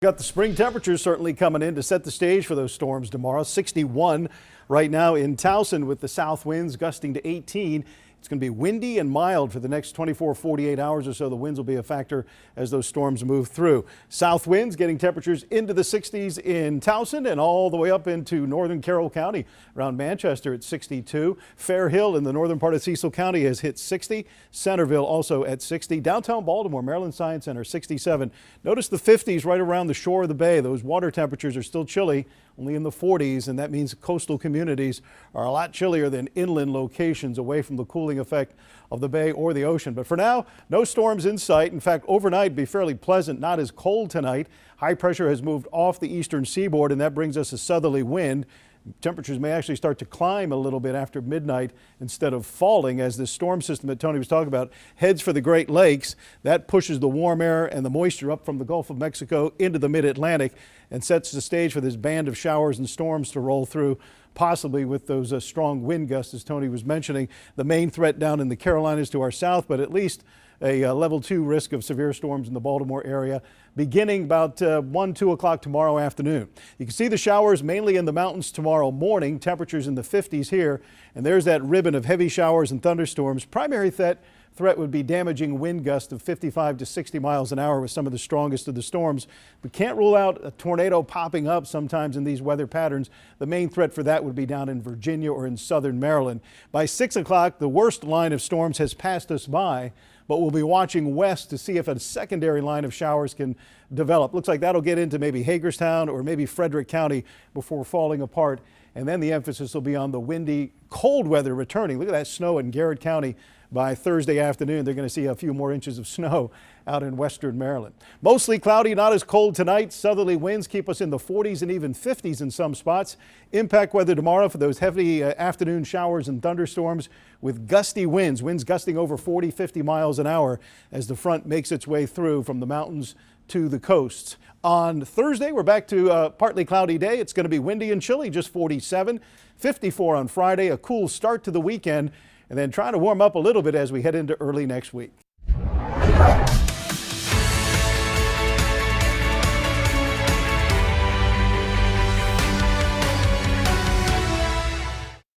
Got the spring temperatures certainly coming in to set the stage for those storms tomorrow. 61 right now in Towson with the south winds gusting to 18. It's going to be windy and mild for the next 48 hours or so. The winds will be a factor as those storms move through. South winds getting temperatures into the 60s in Towson and all the way up into northern Carroll County. Around Manchester at 62. Fair Hill in the northern part of Cecil County has hit 60. Centerville also at 60. Downtown Baltimore, Maryland Science Center 67. Notice the 50s right around the shore of the bay. Those water temperatures are still chilly, only in the 40s, and that means coastal communities are a lot chillier than inland locations away from the cooling effect of the bay or the ocean. But for now, no storms in sight. In fact, overnight be fairly pleasant, not as cold tonight. High pressure has moved off the eastern seaboard, and that brings us a southerly wind. Temperatures may actually start to climb a little bit after midnight instead of falling as this storm system that Tony was talking about heads for the Great Lakes. That pushes the warm air and the moisture up from the Gulf of Mexico into the mid-Atlantic and sets the stage for this band of showers and storms to roll through, possibly with those strong wind gusts, as Tony was mentioning. The main threat down in the Carolinas to our south, but at least a level 2 risk of severe storms in the Baltimore area beginning about 2 o'clock tomorrow afternoon. You can see the showers mainly in the mountains tomorrow morning, temperatures in the 50s here, and there's that ribbon of heavy showers and thunderstorms. Primary threat would be damaging wind gusts of 55 to 60 miles an hour with some of the strongest of the storms. We can't rule out a tornado popping up sometimes in these weather patterns. The main threat for that would be down in Virginia or in southern Maryland. By 6 o'clock, the worst line of storms has passed us by, but we'll be watching west to see if a secondary line of showers can develop. Looks like that'll get into maybe Hagerstown or maybe Frederick County before falling apart. And then the emphasis will be on the windy, cold weather returning. Look at that snow in Garrett County. By Thursday afternoon, they're going to see a few more inches of snow out in western Maryland. Mostly cloudy, not as cold tonight. Southerly winds keep us in the 40s and even 50s in some spots. Impact weather tomorrow for those heavy afternoon showers and thunderstorms with gusty winds gusting over 40, 50 miles an hour as the front makes its way through from the mountains to the coasts. On Thursday, we're back to a partly cloudy day. It's going to be windy and chilly, just 47, 54 on Friday, a cool start to the weekend, and then trying to warm up a little bit as we head into early next week.